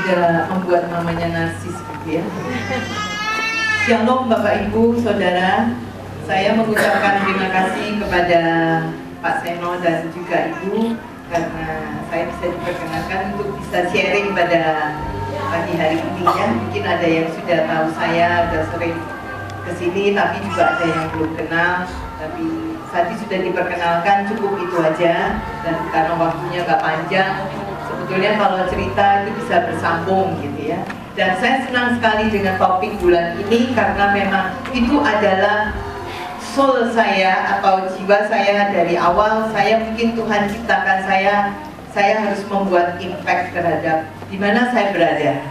tidak membuat namanya narsis gitu ya. Shalom Bapak Ibu, Saudara. Saya mengucapkan terima kasih kepada Pak Seno dan juga Ibu karena saya bisa diperkenalkan untuk bisa sharing pada pagi hari ini ya. Mungkin ada yang sudah tahu saya, sudah sering kesini, tapi juga ada yang belum kenal. Tapi tadi sudah diperkenalkan, cukup itu aja. Dan karena waktunya nggak panjang, sebetulnya kalau cerita itu bisa bersambung gitu ya. Dan saya senang sekali dengan topik bulan ini karena memang itu adalah soul saya atau jiwa saya dari awal. Saya mungkin Tuhan ciptakan saya harus membuat impact terhadap di mana saya berada.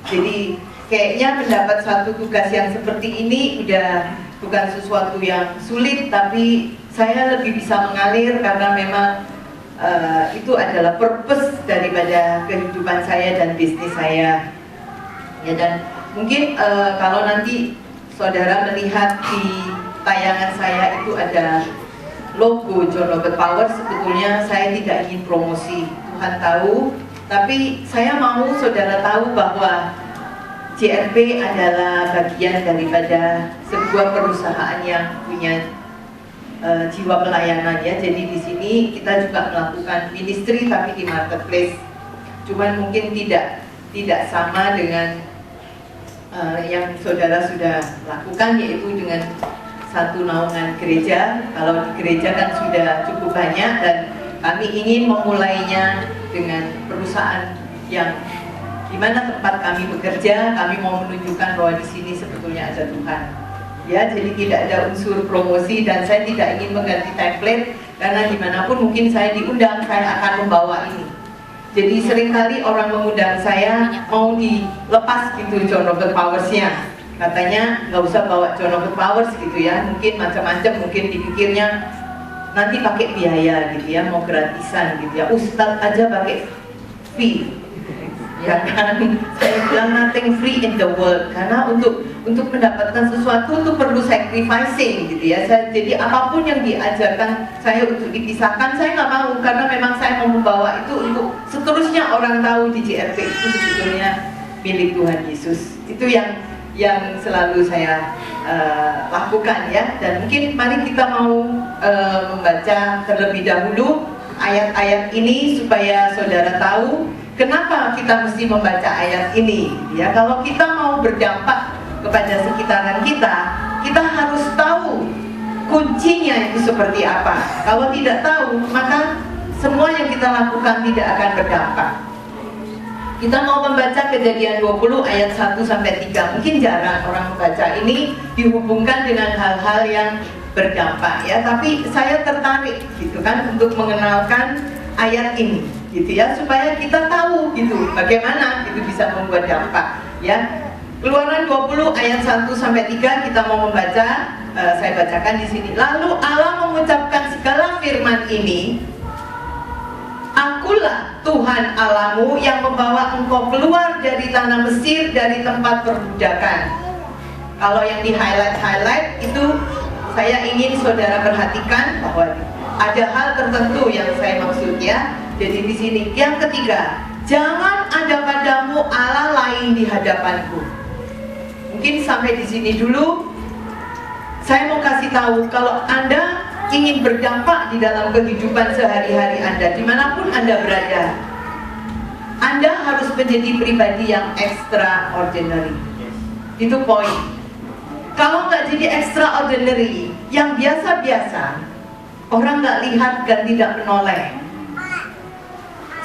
Jadi kayaknya mendapat satu tugas yang seperti ini udah bukan sesuatu yang sulit, tapi saya lebih bisa mengalir karena memang itu adalah purpose daripada kehidupan saya dan bisnis saya. Ya, dan mungkin kalau nanti saudara melihat di tayangan saya itu ada logo John Robert Power, sebetulnya saya tidak ingin promosi, Tuhan tahu, tapi saya mau saudara tahu bahwa JRP adalah bagian daripada sebuah perusahaan yang punya jiwa pelayanan ya. Jadi di sini kita juga melakukan ministry tapi di marketplace. Cuman mungkin tidak sama dengan yang saudara sudah lakukan, yaitu dengan satu naungan gereja. Kalau di gereja kan sudah cukup banyak dan kami ingin memulainya dengan perusahaan yang di mana tempat kami bekerja, kami mau menunjukkan bahwa di sini sebetulnya ada Tuhan. Ya, jadi tidak ada unsur promosi dan saya tidak ingin mengganti template karena dimanapun mungkin saya diundang, saya akan membawa ini. Jadi seringkali orang mengundang saya mau dilepas gitu John Robert Powers-nya. Katanya nggak usah bawa John Robert Powers gitu ya, mungkin macam-macam, mungkin dipikirnya nanti pakai biaya gitu ya, mau gratisan gitu ya, Ustadz aja pakai fee. Ya kan, saya bilang nothing free in the world, karena untuk mendapatkan sesuatu itu perlu sacrificing gitu ya. Jadi apapun yang diajarkan saya untuk dipisahkan, saya nggak mau, karena memang saya mau membawa itu untuk seterusnya orang tahu di JRP itu sebetulnya milik Tuhan Yesus. Itu yang selalu saya lakukan ya. Dan mungkin mari kita mau membaca terlebih dahulu ayat-ayat ini supaya saudara tahu kenapa kita mesti membaca ayat ini ya. Kalau kita mau berdampak kepada sekitaran kita, kita harus tahu kuncinya itu seperti apa. Kalau tidak tahu, maka semua yang kita lakukan tidak akan berdampak. Kita mau membaca Kejadian 20 ayat 1 sampai 3. Mungkin jarang orang membaca ini dihubungkan dengan hal-hal yang berdampak ya, tapi saya tertarik gitu kan untuk mengenalkan ayat ini gitu ya, supaya kita tahu gitu bagaimana itu bisa membuat dampak ya. Keluaran 20 ayat 1 sampai 3 kita mau membaca, saya bacakan di sini. Lalu Allah mengucapkan segala firman ini, Akulah Tuhan Allahmu yang membawa engkau keluar dari tanah Mesir, dari tempat perbudakan. Kalau yang di highlight itu saya ingin saudara perhatikan bahwa ada hal tertentu yang saya maksud ya. Jadi di sini yang ketiga, jangan ada padamu Allah lain di hadapanku. Mungkin sampai di sini dulu. Saya mau kasih tahu kalau Anda ingin berdampak di dalam kehidupan sehari-hari Anda, dimanapun Anda berada, Anda harus menjadi pribadi yang extraordinary. Itu poin. Kalau nggak jadi extraordinary, yang biasa-biasa, orang nggak lihat dan tidak menoleh.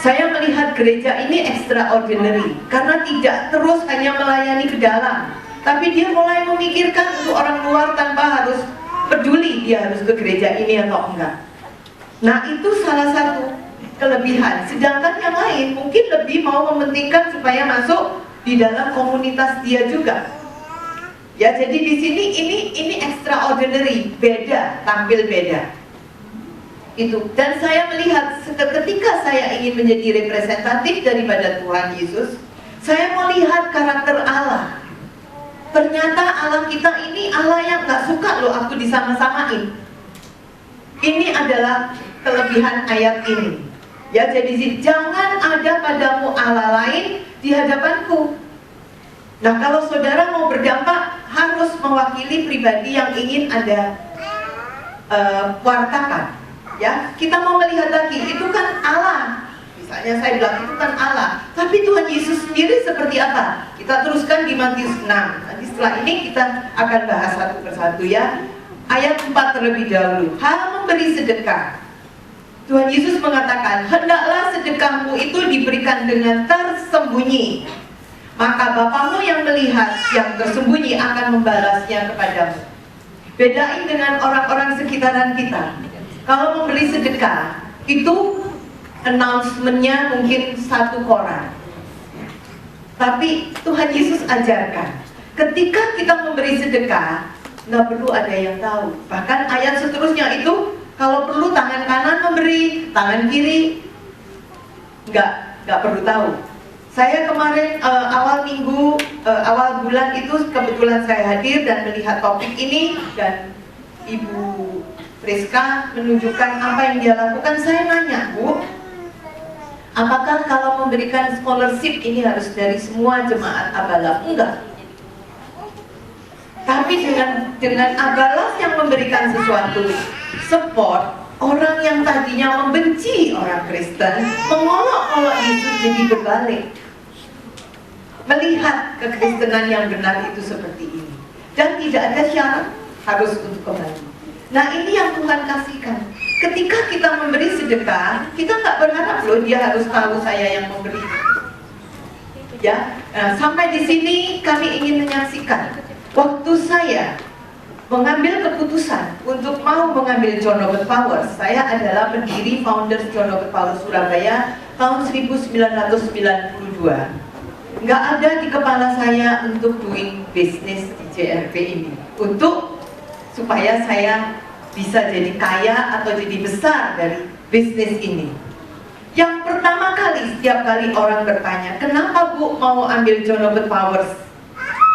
Saya melihat gereja ini extraordinary karena tidak terus hanya melayani ke dalam, tapi dia mulai memikirkan untuk orang luar tanpa harus peduli dia harus ke gereja ini atau enggak. Nah itu salah satu kelebihan. Sedangkan yang lain mungkin lebih mau mementingkan supaya masuk di dalam komunitas dia juga. Ya, jadi di sini ini extraordinary, beda, tampil beda. Itu. Dan saya melihat ketika saya ingin menjadi representatif daripada Tuhan Yesus, saya melihat karakter Allah. Ternyata Allah kita ini Allah yang gak suka loh aku disama-samain. Ini adalah kelebihan ayat ini. Ya, jadi jangan ada padamu Allah lain di hadapanku. Nah, kalau saudara mau berdampak, harus mewakili pribadi yang ingin Anda wartakan. Ya, kita mau melihat lagi, itu kan Allah. Misalnya saya bilang itu kan Allah, tapi Tuhan Yesus sendiri seperti apa? Kita teruskan di Matius 6. Nanti setelah ini kita akan bahas satu persatu ya. Ayat 4 terlebih dahulu. Hal memberi sedekah. Tuhan Yesus mengatakan, hendaklah sedekahmu itu diberikan dengan tersembunyi. Maka Bapamu yang melihat yang tersembunyi akan membalasnya kepadamu. Bedain dengan orang-orang sekitaran kita. Kalau memberi sedekah, itu announcement-nya mungkin satu koran. Tapi Tuhan Yesus ajarkan, ketika kita memberi sedekah, nggak perlu ada yang tahu. Bahkan ayat seterusnya itu, kalau perlu tangan kanan memberi, tangan kiri nggak perlu tahu. Saya kemarin awal minggu, awal bulan itu kebetulan saya hadir dan melihat topik ini, dan Ibu Priska menunjukkan apa yang dia lakukan. Saya nanya, Bu, apakah kalau memberikan scholarship ini harus dari semua jemaat Abalas? Enggak. Tapi dengan Abalas yang memberikan sesuatu support, orang yang tadinya membenci orang Kristen mengolok-olok Yesus jadi berbalik, melihat kekristenan yang benar itu seperti ini, dan tidak ada syarat harus untuk kembali. Nah, ini yang Tuhan kasihkan. Ketika kita memberi sedekah, kita nggak berharap loh dia harus tahu saya yang memberi. Ya, nah, sampai di sini kami ingin menyaksikan waktu saya mengambil keputusan untuk mau mengambil John Robert Powers. Saya adalah pendiri founder John Robert Powers Surabaya tahun 1992. Nggak ada di kepala saya untuk doing business di JRP ini, untuk supaya saya bisa jadi kaya atau jadi besar dari bisnis ini. Yang pertama kali, setiap kali orang bertanya, kenapa Bu mau ambil John Robert Powers?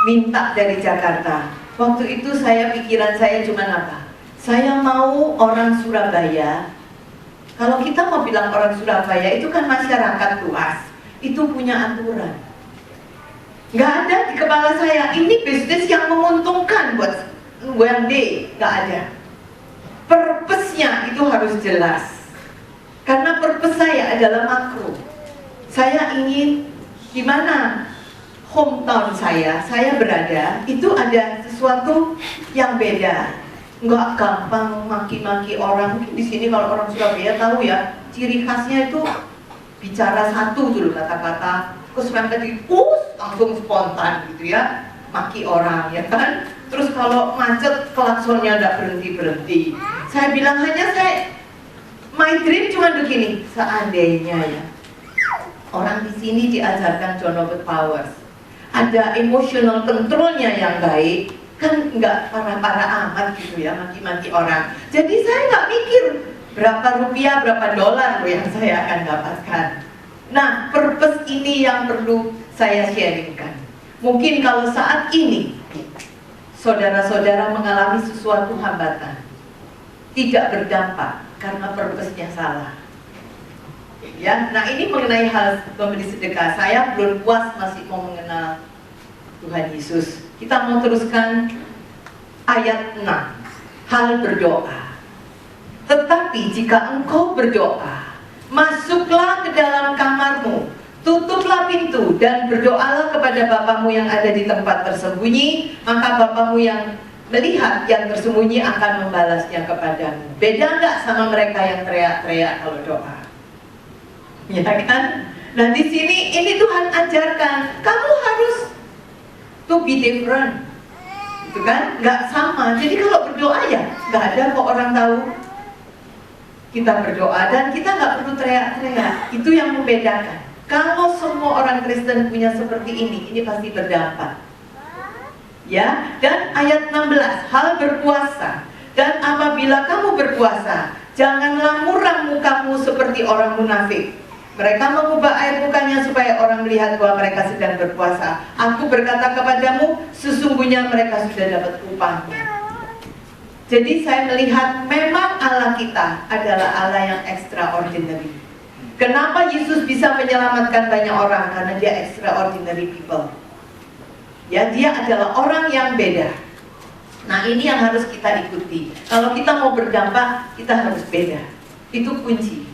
Minta dari Jakarta. Waktu itu pikiran saya cuma apa? Saya mau orang Surabaya. Kalau kita mau bilang orang Surabaya, itu kan masyarakat luas, itu punya aturan. Nggak ada di kepala saya, ini bisnis yang menguntungkan buat one day. Nggak ada. Purpose-nya itu harus jelas. Karena purpose saya adalah makro. Saya ingin di mana hometown saya berada, itu ada sesuatu yang beda. Nggak gampang maki-maki orang. Mungkin di sini kalau orang Surabaya tahu ya, ciri khasnya itu bicara satu dulu kata-kata, terus sampai langsung spontan gitu ya, maki orang ya kan. Terus kalau macet klaksonnya nggak berhenti-berhenti. Saya bilang my dream cuma begini, seandainya ya orang di sini diajarkan John Robert Powers, ada emotional controlnya yang baik, kan nggak parah-parah amat gitu ya, maki-maki orang. Jadi saya nggak mikir berapa rupiah, berapa dolar loh yang saya akan dapatkan. Nah, purpose ini yang perlu saya sharingkan. Mungkin kalau saat ini saudara-saudara mengalami sesuatu hambatan, tidak berdampak karena purpose-nya salah. Ya, nah ini mengenai hal memberi sedekah. Saya belum puas masih mau mengenal Tuhan Yesus. Kita mau teruskan ayat 6. Hal berdoa. Tetapi jika engkau berdoa, masuklah ke dalam kamarmu, tutuplah pintu dan berdoalah kepada Bapamu yang ada di tempat tersembunyi, maka Bapamu yang melihat yang tersembunyi akan membalasnya kepadamu. Beda nggak sama mereka yang teriak-teriak kalau doa? Ya kan? Nah di sini ini Tuhan ajarkan, kamu harus to be different, gitu kan? Nggak sama. Jadi kalau berdoa ya nggak ada kok orang tahu kita berdoa, dan kita nggak perlu teriak-teriak. Itu yang membedakan. Kalau semua orang Kristen punya seperti ini pasti berdampak. Ya, dan ayat 16, hal berpuasa. Dan apabila kamu berpuasa, janganlah muram mukamu seperti orang munafik. Mereka mengubah air mukanya supaya orang melihat bahwa mereka sedang berpuasa. Aku berkata kepadamu, sesungguhnya mereka sudah dapat upahnya. Jadi saya melihat memang Allah kita adalah Allah yang extraordinary. Kenapa Yesus bisa menyelamatkan banyak orang? Karena dia extraordinary people. Ya, dia adalah orang yang beda. Nah, ini yang harus kita ikuti. Kalau kita mau berdampak, kita harus beda. Itu kunci.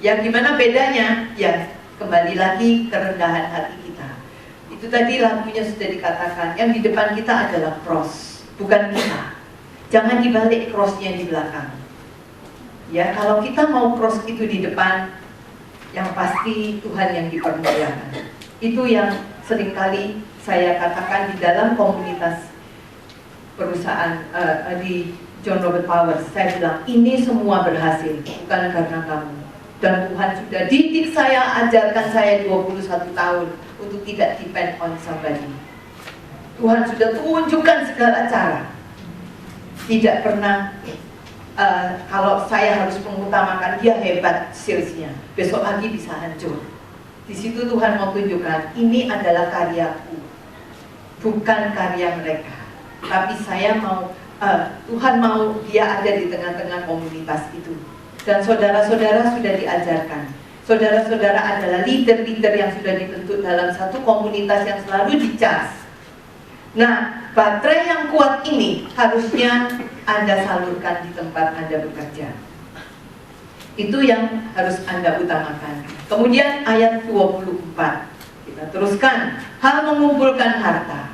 Ya, gimana bedanya? Ya, kembali lagi kerendahan hati kita. Itu tadi lagunya sudah dikatakan. Yang di depan kita adalah cross, bukan kita. Jangan dibalik crossnya di belakang. Ya, kalau kita mau cross itu di depan, yang pasti Tuhan yang dipermuliakan. Itu yang seringkali saya katakan di dalam komunitas perusahaan di John Robert Powers. Saya bilang, ini semua berhasil bukan karena kamu. Dan Tuhan sudah didik saya, ajarkan saya 21 tahun untuk tidak depend on somebody. Tuhan sudah tunjukkan segala cara. Tidak pernah kalau saya harus mengutamakan dia hebat salesnya, besok pagi bisa hancur. Di situ Tuhan mau tunjukkan, ini adalah karyaku, bukan karya mereka. Tapi saya mau, Tuhan mau dia ada di tengah-tengah komunitas itu. Dan saudara-saudara sudah diajarkan. Saudara-saudara adalah leader-leader yang sudah dibentuk dalam satu komunitas yang selalu dicas. Nah, baterai yang kuat ini harusnya Anda salurkan di tempat Anda bekerja. Itu yang harus Anda utamakan. Kemudian ayat 24, kita teruskan. Hal mengumpulkan harta,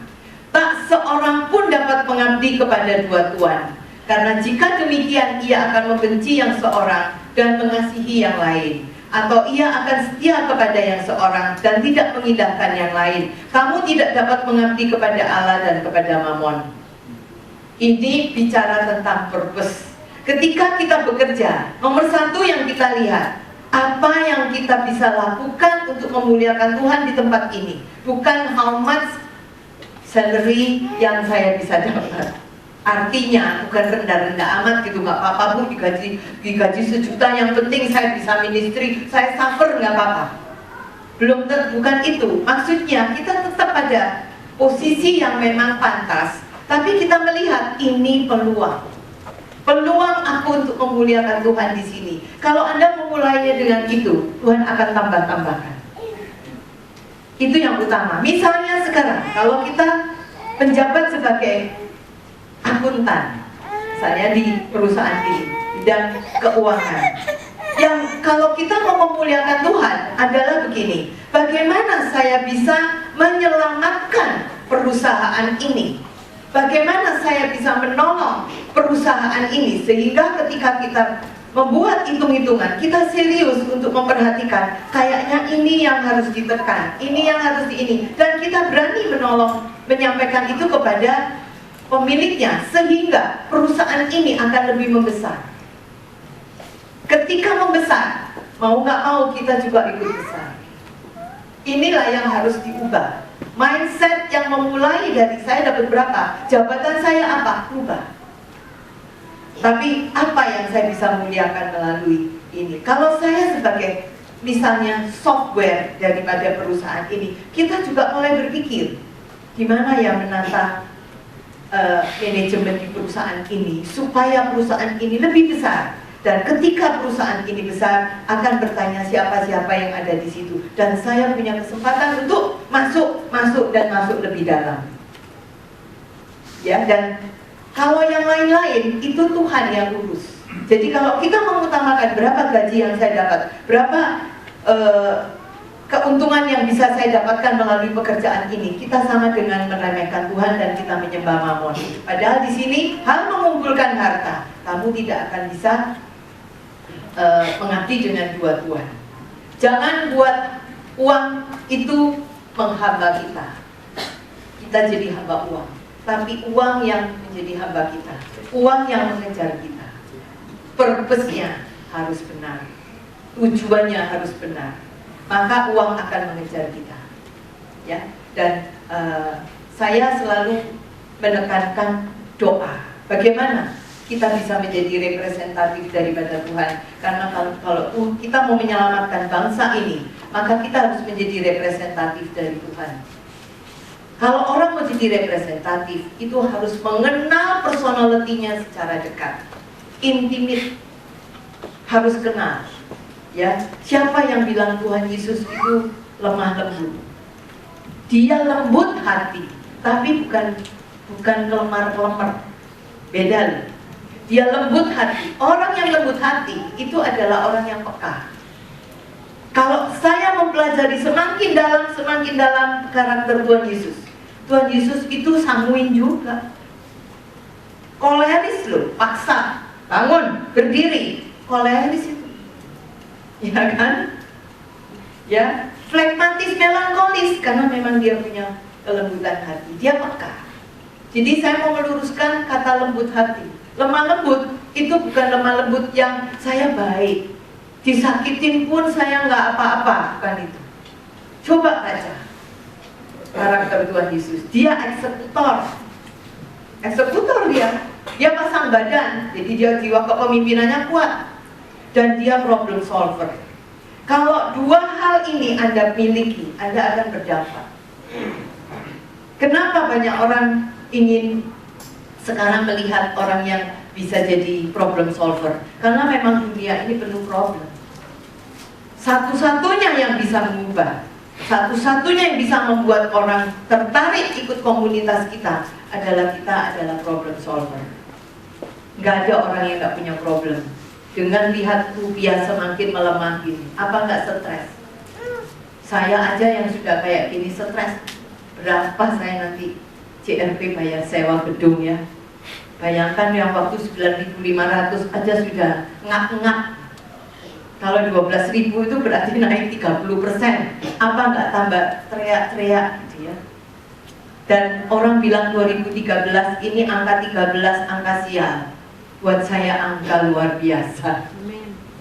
tak seorang pun dapat mengabdi kepada dua tuan. Karena jika demikian ia akan membenci yang seorang dan mengasihi yang lain, atau ia akan setia kepada yang seorang dan tidak mengindahkan yang lain. Kamu tidak dapat mengabdi kepada Allah dan kepada Mammon. Ini bicara tentang purpose. Ketika kita bekerja, nomor satu yang kita lihat, apa yang kita bisa lakukan untuk memuliakan Tuhan di tempat ini. Bukan how much salary yang saya bisa dapat. Artinya bukan rendah-rendah amat gitu, nggak apa-apa Bu, digaji 1 juta, yang penting saya bisa ministry, saya suffer nggak apa-apa. Belum tentu, bukan itu. Maksudnya kita tetap pada posisi yang memang pantas, tapi kita melihat ini peluang. Peluang aku untuk memuliakan Tuhan di sini. Kalau Anda memulainya dengan itu, Tuhan akan tambah-tambahkan. Itu yang utama. Misalnya sekarang, kalau kita penjabat sebagai akuntan, saya di perusahaan ini, bidang keuangan, yang kalau kita mau memuliakan Tuhan adalah begini, bagaimana saya bisa menyelamatkan perusahaan ini, bagaimana saya bisa menolong perusahaan ini, sehingga ketika kita membuat hitung-hitungan, kita serius untuk memperhatikan, kayaknya ini yang harus ditekan, ini yang harus ini, dan kita berani menolong, menyampaikan itu kepada pemiliknya, sehingga perusahaan ini akan lebih membesar. Ketika membesar, mau nggak mau kita juga ikut besar. Inilah yang harus diubah. Mindset yang memulai dari saya dapat berapa, jabatan saya apa, ubah. Tapi apa yang saya bisa muliakan melalui ini? Kalau saya sebagai misalnya software daripada perusahaan ini, kita juga mulai berpikir, gimana ya menata manajemen di perusahaan ini supaya perusahaan ini lebih besar, dan ketika perusahaan ini besar akan bertanya siapa-siapa yang ada di situ, dan saya punya kesempatan untuk masuk lebih dalam. Ya, dan kalau yang lain-lain itu Tuhan yang urus. Jadi kalau kita mengutamakan berapa gaji yang saya dapat, berapa keuntungan yang bisa saya dapatkan melalui pekerjaan ini, kita sama dengan meremehkan Tuhan dan kita menyembah Mammon. Padahal di sini hal mengumpulkan harta, kamu tidak akan bisa mengabdi dengan dua tuan. Jangan buat uang itu menghamba kita. Kita jadi hamba uang, tapi uang yang menjadi hamba kita, uang yang mengejar kita. Purpose-nya harus benar, tujuannya harus benar, maka uang akan mengejar kita. Ya, dan saya selalu menekankan doa. Bagaimana kita bisa menjadi representatif daripada Tuhan? Karena kalau kita mau menyelamatkan bangsa ini, maka kita harus menjadi representatif dari Tuhan. Kalau orang mau jadi representatif, itu harus mengenal personalitinya secara dekat, intimate, harus kenal. Ya, siapa yang bilang Tuhan Yesus itu lemah lembut? Dia lembut hati, tapi bukan kelemar-kelemar. Beda loh. Dia lembut hati. Orang yang lembut hati itu adalah orang yang peka. Kalau saya mempelajari semakin dalam karakter Tuhan Yesus, Tuhan Yesus itu sanguin juga. Koleris loh, paksa, bangun, berdiri, koleris itu. Ya kan? Ya, flegmatis, melankolis, karena memang dia punya kelembutan hati. Dia peka. Jadi saya mau meluruskan kata lembut hati. Lemah lembut itu bukan lemah lembut yang saya baik, disakitin pun saya nggak apa-apa, bukan itu. Coba baca karakter Tuhan Yesus. Dia eksekutor dia pasang badan, jadi dia jiwa kepemimpinannya kuat, dan dia problem solver. Kalau dua hal ini Anda miliki, Anda akan berdapat. Kenapa banyak orang ingin sekarang melihat orang yang bisa jadi problem solver? Karena memang dunia ini penuh problem. Satu-satunya yang bisa mengubah, satu-satunya yang bisa membuat orang tertarik ikut komunitas kita adalah problem solver. Nggak ada orang yang nggak punya problem. Dengan lihat rupiah semakin melemah gini, apa nggak stres? Saya aja yang sudah kayak gini stres. Berapa saya nanti CRP bayar sewa gedung ya? Bayangkan yang waktu 9.500 aja sudah ngap-ngap. Kalau 12.000 itu berarti naik 30%. Apa nggak tambah teriak-teriak gitu ya? Dan orang bilang 2013 ini angka 13 angka sial. Buat saya angka luar biasa.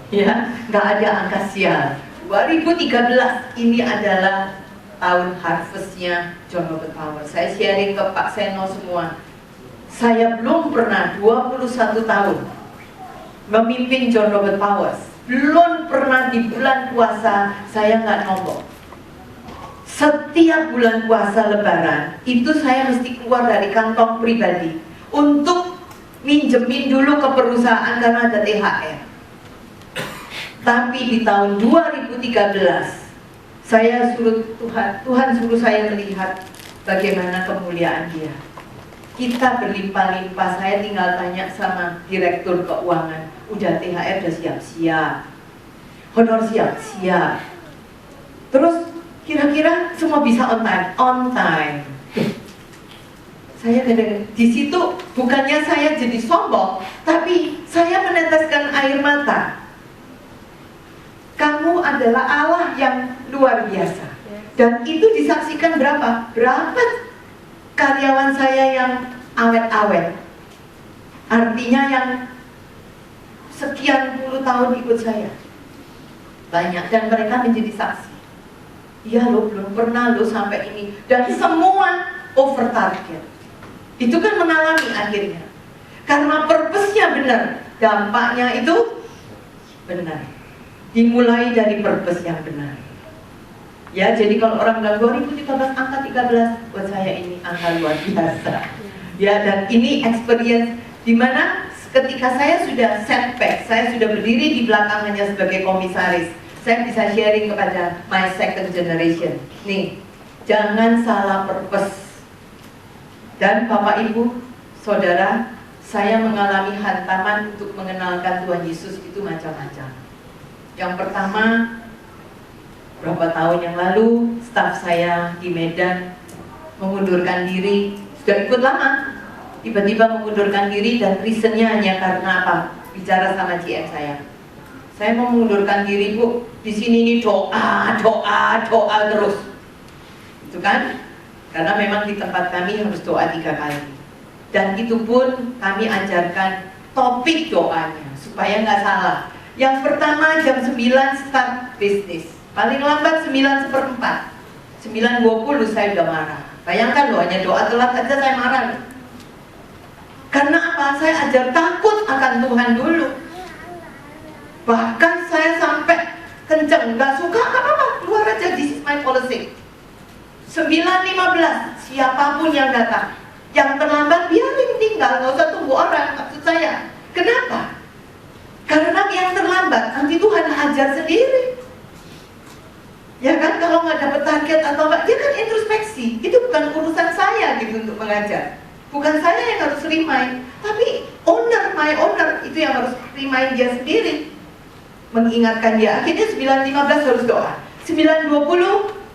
Ya, nggak ada angka sial. 2013 ini adalah tahun harvestnya John Robert Power. Saya sharing ke Pak Seno semua. Saya belum pernah 21 tahun memimpin John Robert Power. Belum pernah di bulan puasa saya nggak nombok. Setiap bulan puasa Lebaran itu saya mesti keluar dari kantong pribadi untuk minjemin dulu ke perusahaan karena ada THR. Tapi di tahun 2013 saya suruh Tuhan suruh saya melihat bagaimana kemuliaan Dia. Kita berlimpah-limpah. Saya tinggal tanya sama direktur keuangan, udah THR udah siap-siap, honor siap-siap. Terus kira-kira semua bisa on time? On time. Saya kadang di situ bukannya saya jadi sombong, tapi saya meneteskan air mata. Kamu adalah Allah yang luar biasa. Dan itu disaksikan berapa karyawan saya yang awet-awet. Artinya yang sekian puluh tahun ikut saya. Banyak, dan mereka menjadi saksi. Iya lo belum pernah lo sampai ini. Dan semua over target. Itu kan mengalami akhirnya. Karena purpose-nya benar, dampaknya itu benar. Dimulai dari purpose yang benar. Ya, jadi kalau orang bilang 2013 angka 13, buat saya ini angka luar biasa. Ya, dan ini experience dimana ketika saya sudah setback, saya sudah berdiri di belakangnya sebagai komisaris, saya bisa sharing kepada my second generation. Nih, jangan salah purpose. Dan Bapak Ibu, Saudara, saya mengalami hantaman untuk mengenalkan Tuhan Yesus itu macam-macam. Yang pertama, berapa tahun yang lalu, staf saya di Medan mengundurkan diri. Sudah ikut lama, tiba-tiba mengundurkan diri, dan reasonnya hanya karena apa? Bicara sama GM saya mau mengundurkan diri Bu, di sini ini doa terus, itu kan? Karena memang di tempat kami harus doa 3 kali, dan itu pun kami ajarkan topik doanya supaya nggak salah. Yang pertama jam 9 start bisnis, paling lambat 9:04, 9:20 saya udah marah. Bayangkan loh, hanya doa telat aja saya marah. Karena apa? Saya ajar takut akan Tuhan dulu. Bahkan saya sampai kenceng, nggak suka, nggak apa-apa, keluar aja, this is my policy. 9:15, siapapun yang datang, yang terlambat biarin tinggal, nggak usah tunggu orang. Maksud saya, kenapa? Karena yang terlambat nanti Tuhan hajar sendiri. Ya kan, kalau nggak dapat target atau apa, dia kan introspeksi. Itu bukan urusan saya gitu untuk mengajar. Bukan saya yang harus remind, tapi my owner itu yang harus remind dia sendiri, mengingatkan dia. Akhirnya 9.15 harus doa, 9.20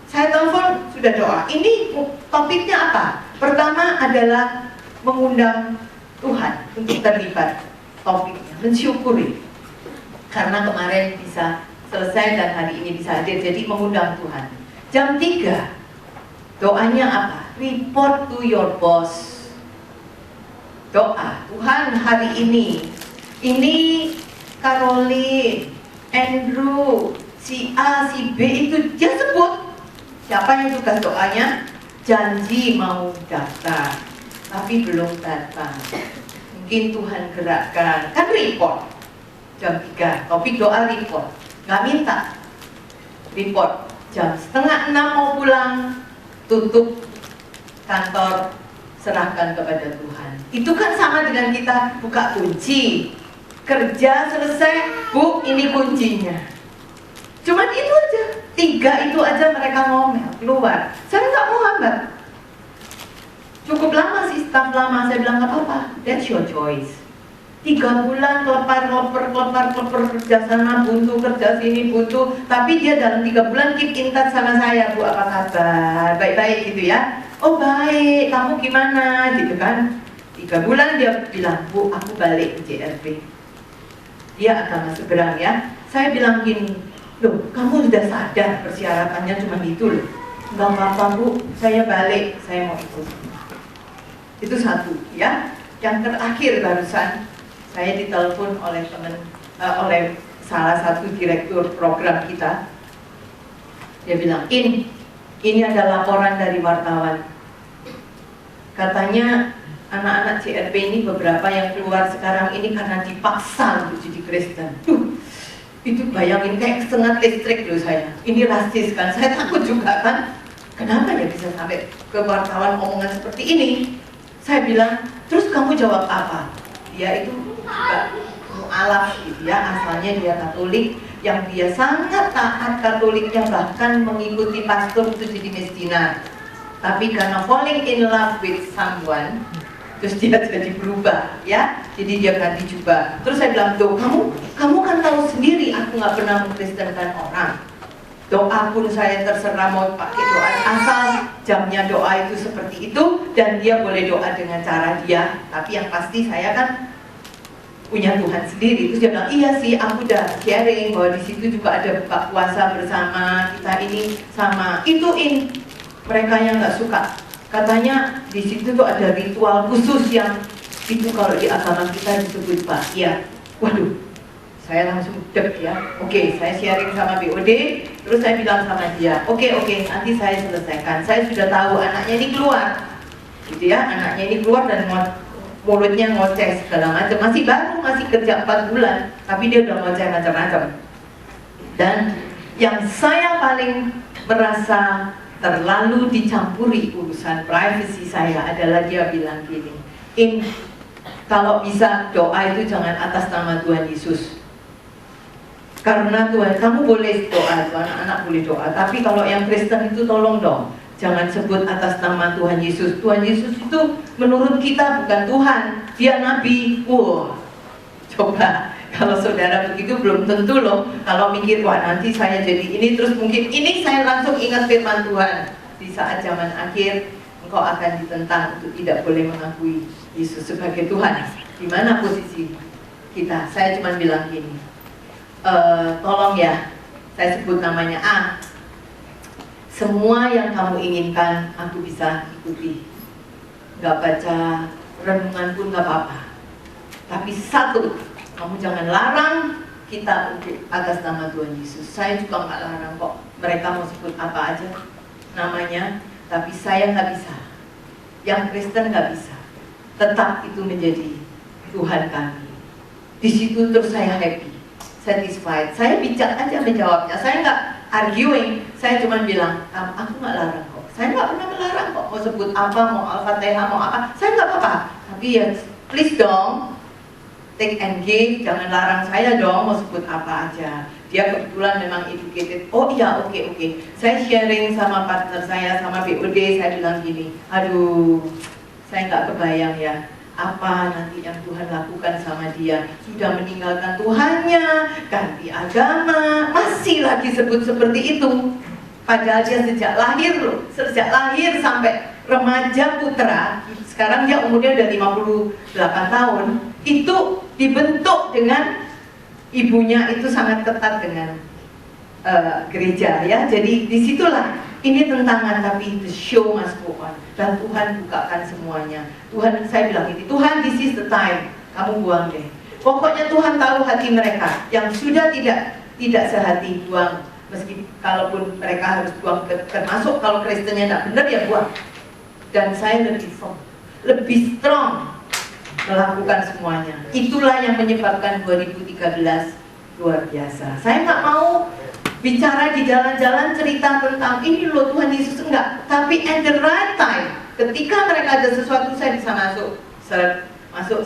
saya telepon sudah doa. Ini topiknya apa? Pertama adalah mengundang Tuhan untuk terlibat, topiknya mensyukuri karena kemarin bisa selesai dan hari ini bisa hadir, jadi mengundang Tuhan. Jam 3 doanya apa? Report to your boss. Doa, Tuhan hari ini Caroline, Andrew, si A, si B itu dia sebut. Siapa yang tugas doanya? Janji mau daftar, tapi belum datang. Mungkin Tuhan gerakkan, kan report. Jam 3, topik doa report. Nggak minta report. Jam 5:30 mau pulang, tutup kantor, serahkan kepada Tuhan. Itu kan sama dengan kita buka kunci. Kerja selesai, Bu, ini kuncinya. Cuman itu aja, 3 itu aja mereka ngomel, keluar. Saya nggak mau hambat. Cukup lama sih, staf lama. Saya bilang nggak apa-apa, that's your choice. 3 bulan kelepar kerja sana buntu, kerja sini buntu. Tapi dia dalam 3 bulan keep in touch sama saya, Bu, apa kabar? Baik-baik gitu ya. Oh baik, kamu gimana? Gitu kan. 3 bulan dia bilang, Bu, aku balik ke JRP. Dia agama seberang ya. Saya bilang gini, loh, kamu sudah sadar persyaratannya cuma itu loh. Enggak apa-apa, Bu, saya balik, saya mau ikut. Itu satu ya. Yang terakhir barusan saya ditelepon oleh oleh salah satu direktur program kita. Dia bilang, ini ada laporan dari wartawan. Katanya anak-anak CRP ini beberapa yang keluar sekarang ini karena dipaksa untuk jadi Kristen. Itu bayangin kayak setengah listrik loh saya. Ini rasis kan, saya takut juga kan. Kenapa ya bisa sampai ke wartawan omongan seperti ini? Saya bilang, terus kamu jawab apa? Dia itu juga mu'alaf gitu ya, asalnya dia Katolik, yang dia sangat taat Katoliknya, bahkan mengikuti pastor itu jadi misdinar. Tapi karena falling in love with someone, terus dia jadi berubah ya, jadi dia ganti jubah. Terus saya bilang, tuh kamu kan tahu sendiri aku nggak pernah mengkristenkan orang. Doa pun saya terserah mau pakai doa, asal jamnya doa itu seperti itu, dan dia boleh doa dengan cara dia. Tapi yang pasti saya kan punya Tuhan sendiri. Terus dia bilang, iya sih, aku udah sharing bahwa di situ juga ada buka puasa bersama, kita ini sama. Mereka yang nggak suka, katanya di situ tuh ada ritual khusus yang itu kalau di agama kita disebut bakya. Waduh, saya langsung deg ya. Oke, saya sharing sama BOD, terus saya bilang sama dia, oke, nanti saya selesaikan. Saya sudah tahu anaknya ini keluar, gitu ya, anaknya ini keluar dan mulutnya ngoceh segala macam. Masih baru, masih kerja 4 bulan, tapi dia udah ngoceh macam-macam. Dan yang saya paling merasa terlalu dicampuri urusan privasi saya adalah dia bilang gini, kalau bisa doa itu jangan atas nama Tuhan Yesus. Karena Tuhan, kamu boleh doa, anak-anak boleh doa, tapi kalau yang Kristen itu tolong dong, jangan sebut atas nama Tuhan Yesus. Tuhan Yesus itu menurut kita bukan Tuhan, dia Nabi. Wow, coba kalau saudara begitu belum tentu loh. Kalau mikir, wah nanti saya jadi ini, terus mungkin ini saya langsung ingat firman Tuhan. Di saat zaman akhir, engkau akan ditentang untuk tidak boleh mengakui Yesus sebagai Tuhan. Di mana posisi kita? Saya cuma bilang gini, tolong ya, saya sebut namanya A. Semua yang kamu inginkan, aku bisa ikuti. Gak baca renungan pun gak apa-apa. Tapi satu, kamu jangan larang kita untuk atas nama Tuhan Yesus. Saya juga gak larang kok. Mereka mau sebut apa aja namanya, tapi saya gak bisa. Yang Kristen gak bisa. Tetap itu menjadi Tuhan kami. Di situ terus saya happy, satisfied. Saya bijak aja menjawabnya. Saya nggak arguing. Saya cuma bilang, aku nggak larang kok. Saya nggak pernah melarang kok. Mau sebut apa, mau Al-Fatihah, mau apa, saya nggak apa-apa. Tapi ya, please dong, take and give, jangan larang saya dong mau sebut apa aja. Dia kebetulan memang educated. Oh iya, oke. Saya sharing sama partner saya, sama BOD, saya bilang gini, aduh, saya nggak kebayang ya, apa nanti yang Tuhan lakukan sama dia. Sudah meninggalkan Tuhannya, ganti agama, masih lagi sebut seperti itu. Padahal dia sejak lahir loh, sejak lahir sampai remaja putra, sekarang dia umurnya udah 58 tahun, itu dibentuk dengan ibunya itu sangat ketat dengan gereja ya. Jadi disitulah ini tentangan, tapi the show must go on. Dan Tuhan bukakan semuanya. Tuhan, saya bilang ini, Tuhan, this is the time, kamu buang deh. Pokoknya Tuhan tahu hati mereka yang sudah tidak sehati, buang. Meski kalaupun mereka harus buang, termasuk kalau Kristennya tidak benar ya buang. Dan saya lebih strong melakukan semuanya. Itulah yang menyebabkan 2013 luar biasa. Saya nggak mau bicara di jalan-jalan cerita tentang ini loh Tuhan Yesus, enggak. Tapi at the right time, ketika mereka ada sesuatu, saya bisa masuk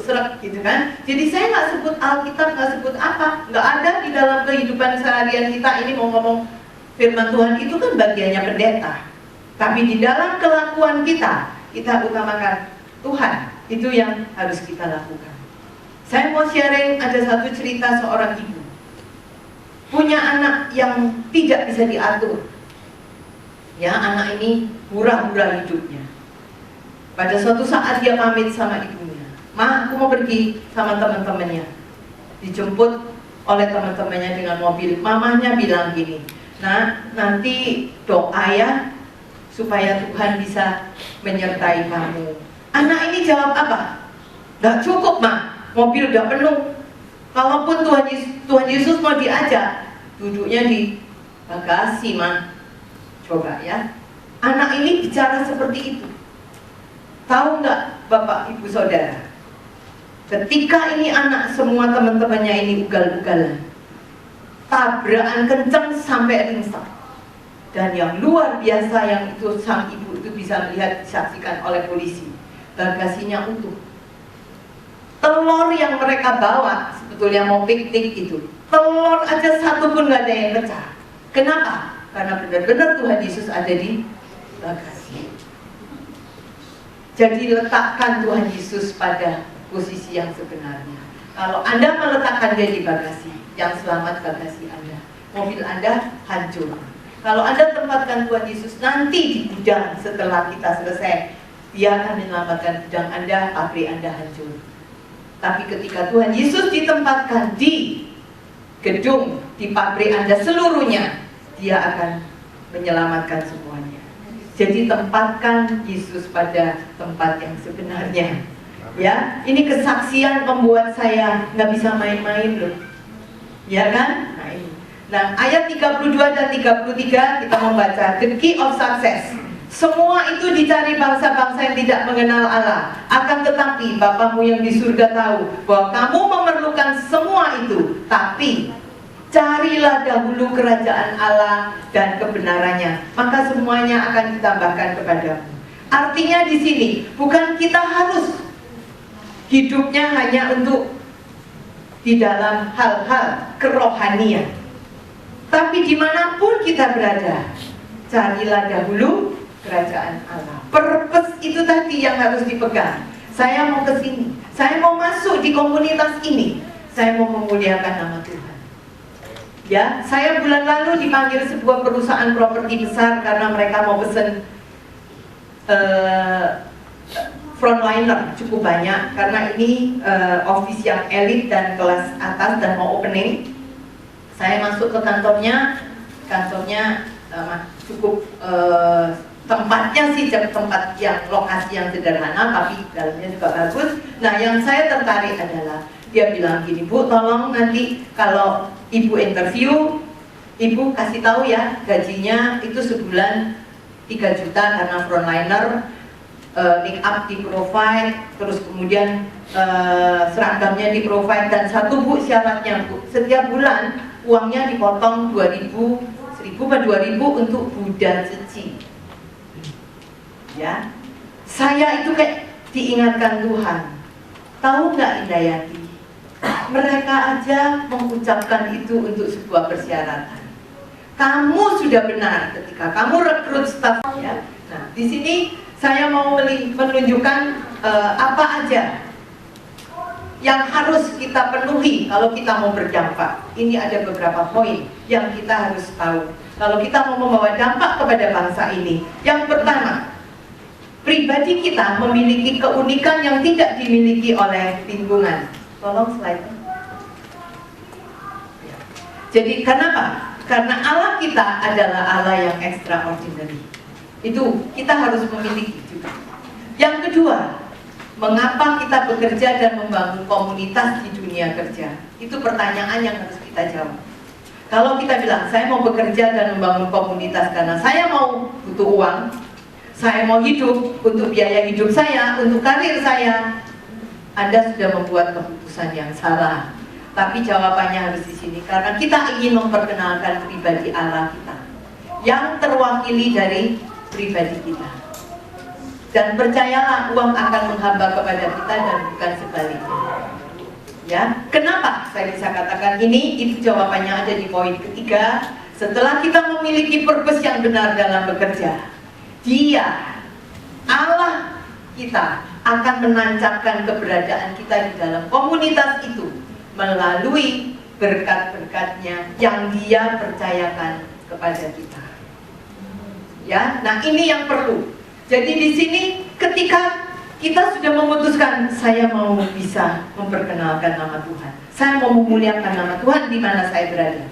seret gitu kan. Jadi saya nggak sebut Alkitab, nggak sebut apa, nggak ada di dalam kehidupan seharian kita. Ini mau ngomong firman Tuhan itu kan bagiannya pendeta, tapi di dalam kelakuan kita utamakan Tuhan. Itu yang harus kita lakukan. Saya mau sharing, ada satu cerita seorang ibu punya anak yang tidak bisa diatur. Ya, anak ini hura-hura hidupnya. Pada suatu saat dia pamit sama ibunya, "Ma, aku mau pergi sama teman-temannya." Dijemput oleh teman-temannya dengan mobil. Mamanya bilang gini, "Nah, nanti doa ya supaya Tuhan bisa menyertai kamu." Anak ini jawab apa? "Nggak cukup, Ma, mobil udah penuh. Kalaupun Tuhan Yesus mau diajak, duduknya di bagasi, Ma." Coba ya, anak ini bicara seperti itu. Tahu nggak Bapak Ibu Saudara, ketika ini anak semua teman-temannya ini ugal-ugalan, tabrakan kenceng sampai ringsek. Dan yang luar biasa yang itu sang ibu itu bisa melihat, disaksikan oleh polisi, bagasinya utuh. Telur yang mereka bawa, sebetulnya mau piknik itu, telur aja satu pun nggak ada yang pecah. Kenapa? Karena benar-benar Tuhan Yesus ada di bagasi. Jadi letakkan Tuhan Yesus pada posisi yang sebenarnya. Kalau Anda meletakkan dia di bagasi, yang selamat bagasi Anda, mobil Anda hancur. Kalau Anda tempatkan Tuhan Yesus nanti di gudang setelah kita selesai, dia akan menyelamatkan gudang Anda, pabrik Anda hancur. Tapi ketika Tuhan Yesus ditempatkan di gedung, di pabrik Anda seluruhnya, dia akan menyelamatkan semuanya. Jadi tempatkan Yesus pada tempat yang sebenarnya. Ya, ini kesaksian membuat saya nggak bisa main-main loh. Ya kan? Nah, ini. Nah, ayat 32 dan 33 kita membaca, "The key of success. Semua itu dicari bangsa-bangsa yang tidak mengenal Allah. Akan tetapi Bapamu yang di surga tahu bahwa kamu memerlukan semua itu. Tapi carilah dahulu kerajaan Allah dan kebenarannya, maka semuanya akan ditambahkan kepadamu." Artinya di sini bukan kita harus hidupnya hanya untuk di dalam hal-hal kerohanian, tapi dimanapun kita berada, carilah dahulu kerajaan Allah. Purpose itu tadi yang harus dipegang. Saya mau ke sini, saya mau masuk di komunitas ini, saya mau memuliakan nama Tuhan. Ya, saya bulan lalu dipanggil sebuah perusahaan properti besar karena mereka mau pesen frontliner cukup banyak, karena ini office yang elit dan kelas atas dan mau opening. Saya masuk ke kantornya cukup tempatnya sih tempat yang lokasi yang sederhana, tapi dalamnya juga bagus. Nah, yang saya tertarik adalah dia bilang gini, "Bu, tolong nanti kalau Ibu interview, Ibu kasih tahu ya gajinya itu sebulan 3 juta karena frontliner, make up di provide, terus kemudian seragamnya di provide, dan satu Bu syaratnya Bu, setiap bulan uangnya dipotong 2.000, 1.000 atau 2.000 untuk Buddha suci." Ya, saya itu kayak diingatkan Tuhan. Tahu nggak Indayati? Mereka aja mengucapkan itu untuk sebuah persyaratan. Kamu sudah benar ketika kamu rekrut staf ya. Nah, di sini saya mau menunjukkan apa aja yang harus kita penuhi kalau kita mau berdampak. Ini ada beberapa poin yang kita harus tahu kalau kita mau membawa dampak kepada bangsa ini. Yang pertama, pribadi kita memiliki keunikan yang tidak dimiliki oleh lingkungan. Tolong slide. Jadi kenapa? Karena Allah kita adalah Allah yang extraordinary. Itu kita harus memiliki juga. Yang kedua, mengapa kita bekerja dan membangun komunitas di dunia kerja? Itu pertanyaan yang harus kita jawab. Kalau kita bilang, saya mau bekerja dan membangun komunitas karena saya mau butuh uang, saya mau hidup untuk biaya hidup saya, untuk karir saya, Anda sudah membuat keputusan yang salah. Tapi jawabannya harus di sini, karena kita ingin memperkenalkan pribadi Allah kita yang terwakili dari pribadi kita. Dan percayalah, uang akan menghamba kepada kita dan bukan sebaliknya. Ya, kenapa saya bisa katakan ini? Itu jawabannya ada di poin ketiga. Setelah kita memiliki purpose yang benar dalam bekerja, Dia, Allah kita akan menancapkan keberadaan kita di dalam komunitas itu melalui berkat-berkatnya yang Dia percayakan kepada kita. Ya, nah ini yang perlu. Jadi di sini ketika kita sudah memutuskan, saya mau bisa memperkenalkan nama Tuhan, saya mau memuliakan nama Tuhan di mana saya berada.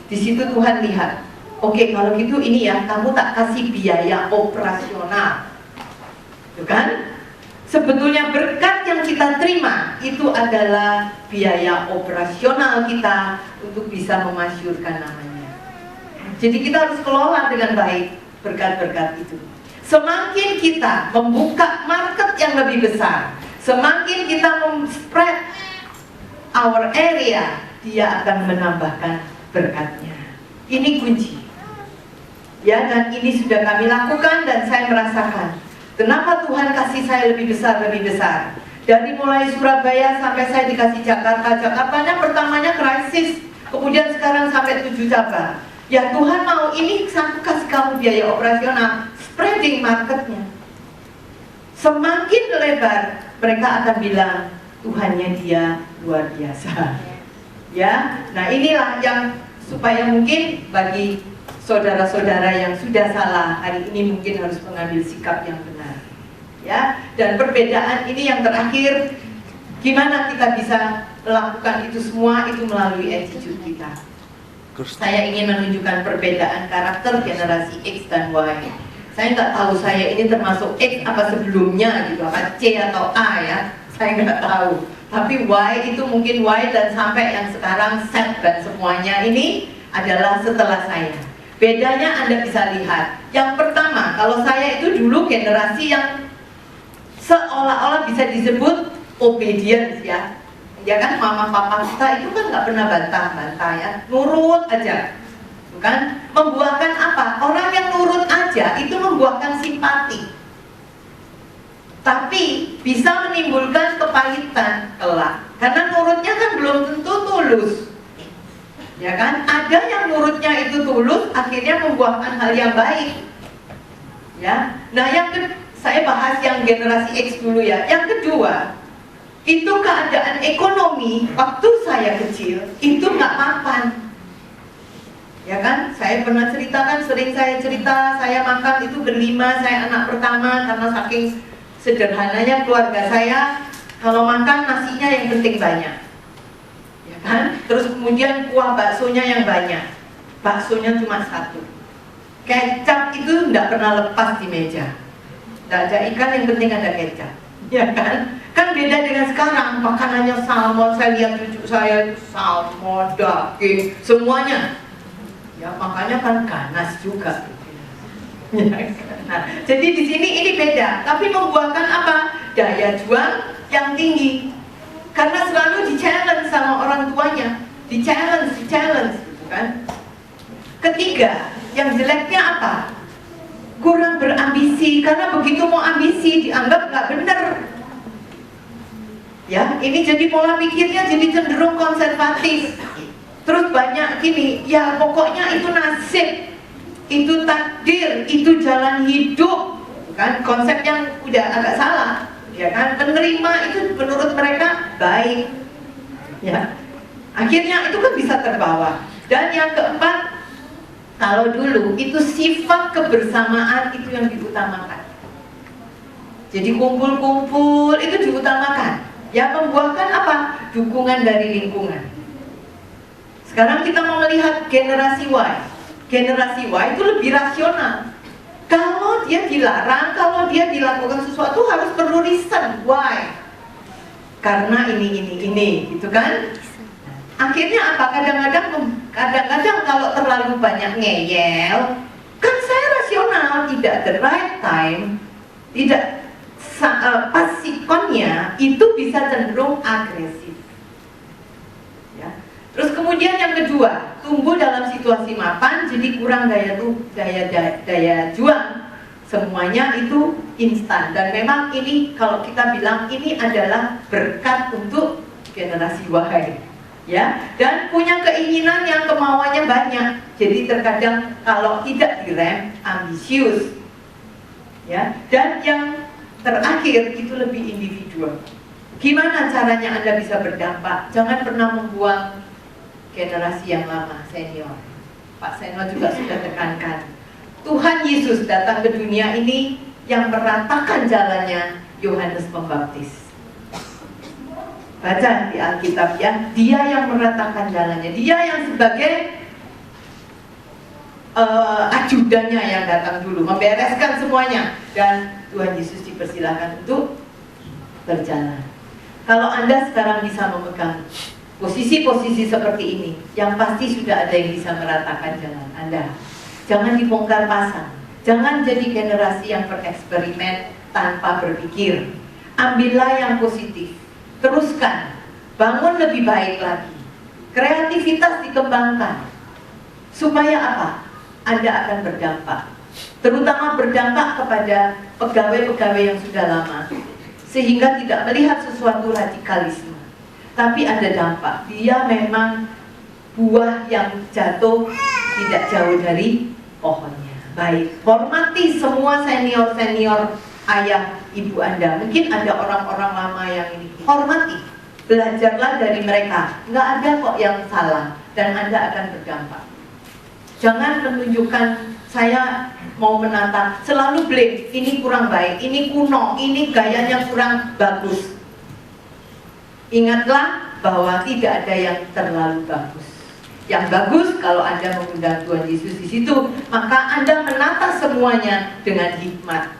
Di situ Tuhan lihat, oke, kalau gitu ini ya, kamu tak kasih biaya operasional, kan? Sebetulnya berkat yang kita terima itu adalah biaya operasional kita untuk bisa memasyurkan namanya. Jadi kita harus kelola dengan baik berkat-berkat itu. Semakin kita membuka market yang lebih besar, semakin kita spread our area, Dia akan menambahkan berkatnya. Ini kunci. Ya, dan ini sudah kami lakukan dan saya merasakan. Kenapa Tuhan kasih saya lebih besar, lebih besar? Dari mulai Surabaya sampai saya dikasih Jakarta. Jakartanya pertamanya krisis, kemudian sekarang sampai 7 cabang. Ya Tuhan mau ini, aku kasih kamu biaya operasional, spreading marketnya. Semakin lebar, mereka akan bilang, Tuhannya Dia luar biasa. Ya, nah inilah yang supaya mungkin bagi saudara-saudara yang sudah salah hari ini mungkin harus mengambil sikap yang benar, ya. Dan perbedaan ini yang terakhir, gimana kita bisa melakukan itu semua itu melalui attitude kita. Saya ingin menunjukkan perbedaan karakter generasi X dan Y. Saya nggak tahu saya ini termasuk X apa sebelumnya gitu, apa C atau A ya. Saya nggak tahu. Tapi Y itu mungkin Y dan sampai yang sekarang Z dan semuanya ini adalah setelah saya. Bedanya Anda bisa lihat. Yang pertama, kalau saya itu dulu generasi yang seolah-olah bisa disebut obedience ya. Ya kan, mama papa kita itu kan nggak pernah bantah-bantah ya, nurut aja. Bukan? Membuahkan apa? Orang yang nurut aja itu membuahkan simpati. Tapi bisa menimbulkan kepahitan kelak. Karena nurutnya kan belum tentu tulus. Ya kan, ada yang nurutnya itu tulus, akhirnya membuahkan hal yang baik. Ya, nah saya bahas yang generasi X dulu ya. Yang kedua, itu keadaan ekonomi waktu saya kecil itu nggak mapan. Ya kan, saya pernah ceritakan, sering saya cerita, saya makan itu berlima, saya anak pertama karena saking sederhananya keluarga saya, kalau makan nasinya yang penting banyak. Kan? Terus kemudian kuah baksonya yang banyak, baksonya cuma satu, kecap itu tidak pernah lepas di meja, tidak ada ikan yang penting ada kecap, ya kan? Kan beda dengan sekarang, makanannya salmon, saya lihat cucu saya salmon, daging, semuanya, ya makanya kan ganas juga. Nah, jadi di sini ini beda, tapi membuahkan apa? Daya juang yang tinggi. Karena selalu di-challenge sama orang tuanya, di-challenge, gitu kan. Ketiga, yang jeleknya apa? Kurang berambisi, karena begitu mau ambisi dianggap nggak bener. Ya, ini jadi pola pikirnya jadi cenderung konservatif. Terus banyak gini, ya pokoknya itu nasib, itu takdir, itu jalan hidup, kan? Konsep yang udah agak salah, ya kan? Penerima itu menurut mereka baik, ya. Akhirnya itu kan bisa terbawa. Dan yang keempat, kalau dulu itu sifat kebersamaan itu yang diutamakan. Jadi kumpul-kumpul itu diutamakan. Ya, membuahkan apa? Dukungan dari lingkungan. Sekarang kita mau melihat generasi Y. Generasi Y itu lebih rasional. Kalau dia dilarang, kalau dia dilakukan sesuatu harus perlu reason. Why? Karena ini, gitu kan? Akhirnya apa? Kadang-kadang kalau terlalu banyak ngeyel, kan saya rasional, tidak the right time, tidak pas sikonnya itu bisa cenderung agresif. Ya. Terus kemudian yang kedua, tumbuh dalam situasi mapan, jadi kurang daya juang. Semuanya itu instan. Dan memang ini kalau kita bilang ini adalah berkat untuk generasi Y. Ya, dan punya keinginan yang kemauannya banyak. Jadi terkadang kalau tidak direm, ambisius. Ya, dan yang terakhir itu lebih individual. Gimana caranya Anda bisa berdampak? Jangan pernah membuang generasi yang lama, senior. Pak Seno juga sudah tekankan. Tuhan Yesus datang ke dunia ini yang meratakan jalannya Yohanes Pembaptis. Baca di Alkitab ya, dia yang meratakan jalannya, dia yang sebagai ajudannya yang datang dulu, membereskan semuanya, dan Tuhan Yesus dipersilahkan untuk berjalan. Kalau Anda sekarang bisa memegang posisi-posisi seperti ini, yang pasti sudah ada yang bisa meratakan jalan Anda. Jangan dibongkar pasang, jangan jadi generasi yang bereksperimen tanpa berpikir. Ambillah yang positif, teruskan, bangun lebih baik lagi. Kreativitas dikembangkan, supaya apa? Anda akan berdampak, terutama berdampak kepada pegawai-pegawai yang sudah lama, sehingga tidak melihat sesuatu radikalisme, tapi ada dampak. Dia memang buah yang jatuh tidak jauh dari pohonnya. Baik, hormati semua senior-senior ayah ibu Anda. Mungkin ada orang-orang lama yang ini, hormati, belajarlah dari mereka. Nggak ada kok yang salah, dan Anda akan berdampak. Jangan menunjukkan saya mau menata, selalu blame, ini kurang baik, ini kuno, ini gayanya kurang bagus. Ingatlah bahwa tidak ada yang terlalu bagus. Yang bagus kalau Anda mengundang Tuhan Yesus di situ, maka Anda menata semuanya dengan hikmat.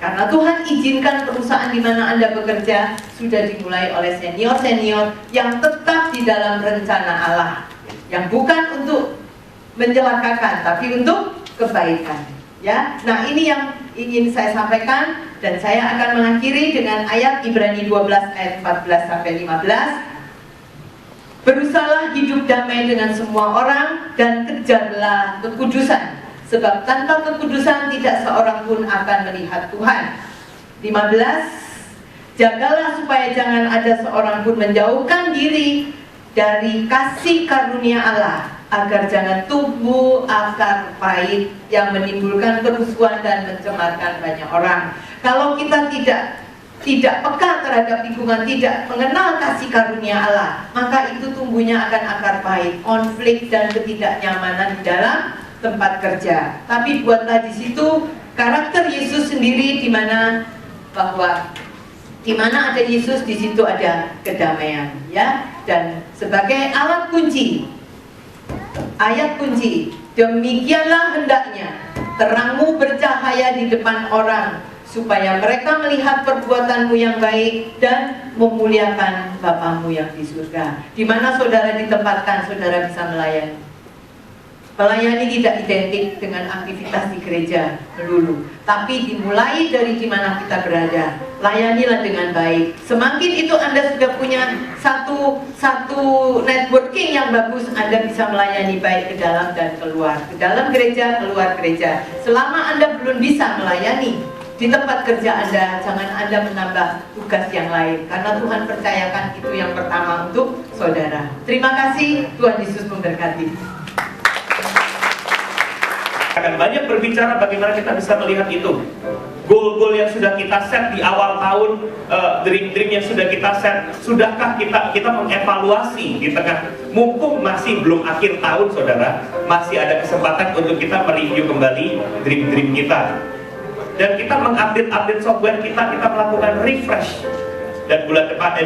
Karena Tuhan izinkan perusahaan di mana Anda bekerja sudah dimulai oleh senior-senior yang tetap di dalam rencana Allah, yang bukan untuk mencelakakan, tapi untuk kebaikan. Ya, nah ini yang ingin saya sampaikan, dan saya akan mengakhiri dengan ayat Ibrani 12 ayat 14 sampai 15. Berusahalah hidup damai dengan semua orang dan kejarlah kekudusan, sebab tanpa kekudusan tidak seorang pun akan melihat Tuhan. 15. Jagalah supaya jangan ada seorang pun menjauhkan diri dari kasih karunia Allah, agar jangan tumbuh akar pahit yang menimbulkan kerusuhan dan mencemarkan banyak orang. Kalau kita tidak peka terhadap lingkungan, tidak mengenal kasih karunia Allah, maka itu tumbuhnya akan akar pahit, konflik dan ketidaknyamanan di dalam tempat kerja. Tapi buatlah di situ karakter Yesus sendiri, di mana bahwa di mana ada Yesus, di situ ada kedamaian, ya. Dan sebagai alat kunci, ayat kunci, demikianlah hendaknya terangmu bercahaya di depan orang, supaya mereka melihat perbuatanmu yang baik dan memuliakan Bapamu yang di surga. Di mana saudara ditempatkan, saudara bisa melayani. Melayani tidak identik dengan aktivitas di gereja melulu, tapi dimulai dari di mana kita berada. Layanilah dengan baik. Semakin itu Anda sudah punya satu networking yang bagus, Anda bisa melayani baik ke dalam dan keluar, ke dalam gereja, keluar gereja. Selama Anda belum bisa melayani Di tempat kerja Anda, jangan Anda menambah tugas yang lain, karena Tuhan percayakan itu yang pertama untuk saudara. Terima kasih, Tuhan Yesus memberkati. Akan banyak berbicara bagaimana kita bisa melihat itu. Goal-goal yang sudah kita set di awal tahun, dream-dream yang sudah kita set, sudahkah kita mengevaluasi di tengah, mumpung masih belum akhir tahun saudara, masih ada kesempatan untuk kita mereview kembali dream-dream kita. Dan kita mengupdate software kita melakukan refresh. Dan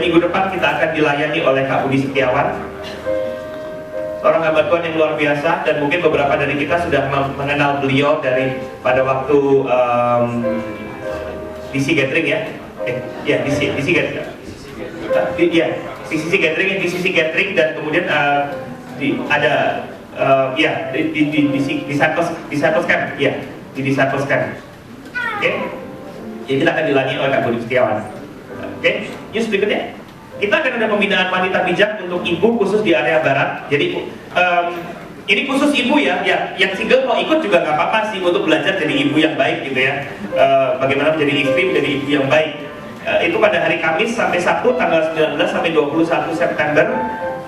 minggu depan kita akan dilayani oleh Kak Budi Setiawan, seorang hamba Tuhan yang luar biasa, dan mungkin beberapa dari kita sudah mengenal beliau dari pada waktu DC Gathering ya. DC Gathering. DCC Gathering, dan kemudian ada di Disciples Camp, di Disciples Camp. Oke, jadi kita akan dilayani oleh Kak Budi Setiawan. Oke, news berikutnya. Kita akan ada pembinaan wanita bijak untuk ibu khusus di area barat. Jadi ini khusus ibu ya, yang single mau ikut juga nggak apa-apa sih, untuk belajar jadi ibu yang baik gitu ya. Bagaimana menjadi istri, menjadi ibu yang baik. Itu pada hari Kamis sampai Sabtu tanggal 19 sampai 21 September.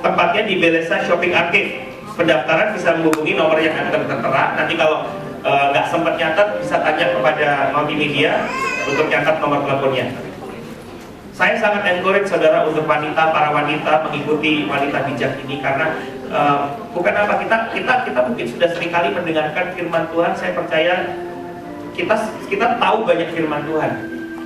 Tempatnya di Belesa Shopping Arcade. Pendaftaran bisa menghubungi nomor yang akan tertera. Nanti kalau nggak sempat nyatet, bisa tanya kepada multimedia untuk nyatet nomor teleponnya. Saya sangat encourage saudara untuk para wanita mengikuti wanita bijak ini, karena bukan apa, kita mungkin sudah seringkali mendengarkan firman Tuhan. Saya percaya kita tahu banyak firman Tuhan,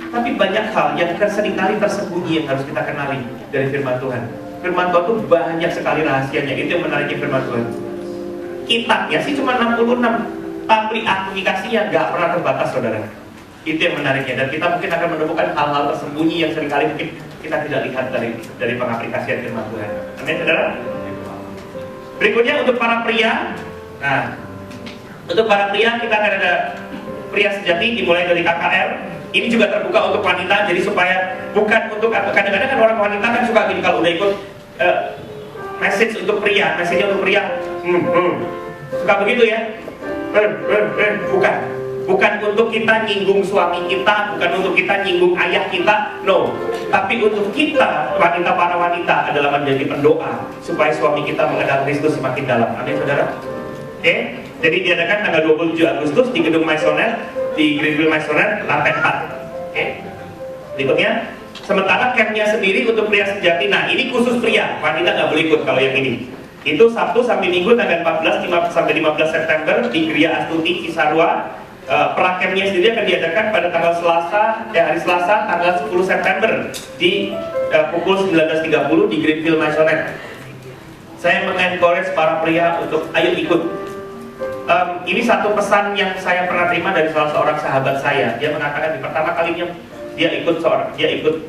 tapi banyak hal yang seringkali tersembunyi yang harus kita kenali dari firman Tuhan. Firman Tuhan itu banyak sekali rahasianya. Itu yang menariknya firman Tuhan. Kitabnya sih cuma 66, tapi aplikasinya nggak pernah terbatas saudara. Itu yang menariknya, dan kita mungkin akan menemukan hal-hal tersembunyi yang seringkali mungkin kita tidak lihat dari pengaplikasian firman Tuhan. Amin saudara. Berikutnya untuk para pria. Nah, untuk para pria kita akan ada pria sejati dimulai dari KKR. Ini juga terbuka untuk wanita, jadi supaya bukan untuk, kadang-kadang kan orang wanita kan suka gini kalau udah ikut message untuk pria, message-nya untuk pria, suka begitu ya. Bukan untuk kita nyinggung suami kita, bukan untuk kita nyinggung ayah kita, no. Tapi untuk kita, para wanita adalah menjadi pendoa supaya suami kita mengenal Kristus semakin dalam. Amin saudara. Oke, jadi diadakan tanggal 27 Agustus di gedung Maisonet, di Greenville Maisonet, lantai 4. Oke. Berikutnya, sementara campnya sendiri untuk pria sejati. Nah, ini khusus pria, wanita nggak boleh ikut kalau yang ini. Itu Sabtu sampai Minggu tanggal 14 sampai 15 September di Gria Astuti Cisarua. Prakemnya sendiri akan diadakan pada tanggal hari Selasa tanggal 10 September di pukul 19.30 di Greenville Maisonet. Saya mengencourage para pria untuk ayo ikut. Ini satu pesan yang saya pernah terima dari salah seorang sahabat saya. Dia mengatakan di pertama kalinya dia ikut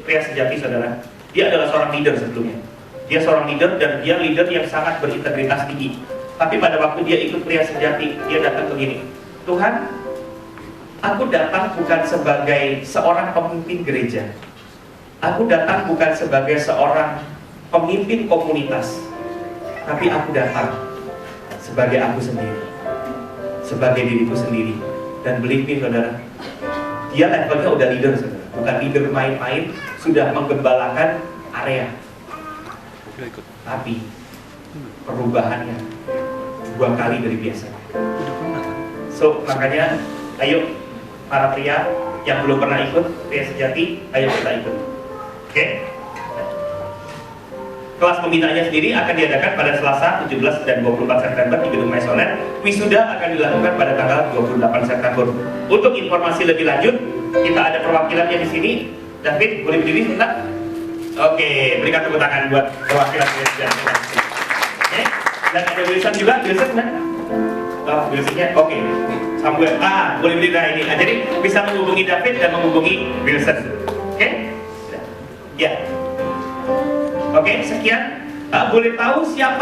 pria sejati saudara. Dia adalah seorang leader sebelumnya. Dia seorang leader, dan dia leader yang sangat berintegritas tinggi. Tapi pada waktu dia ikut pria sejati, dia datang begini, Tuhan, aku datang bukan sebagai seorang pemimpin gereja. Aku datang bukan sebagai seorang pemimpin komunitas. Tapi aku datang sebagai aku sendiri, sebagai diriku sendiri. Dan believe me saudara, dia levelnya udah leader saudara. Bukan leader main-main, sudah menggembalakan area. Tapi perubahannya 2 kali dari biasanya. So makanya ayo para pria yang belum pernah ikut pria sejati, ayo kita ikut. Oke? Kelas pembinaannya sendiri akan diadakan pada Selasa 17 dan 24 September di gedung Maisonet. Wisuda akan dilakukan pada tanggal 28 September. Untuk informasi lebih lanjut, kita ada perwakilannya di sini. David, boleh berdiri sebentar? Oke, berikan tepuk tangan buat perwakilan gereja. Oke, dan ada Wilson juga, Wilson kan? Oh, Wilsonnya, oke. Samuel, boleh berdiri. Nah ini, jadi bisa menghubungi David dan menghubungi Wilson. Oke? Ya. Oke, sekian. Boleh tahu siapa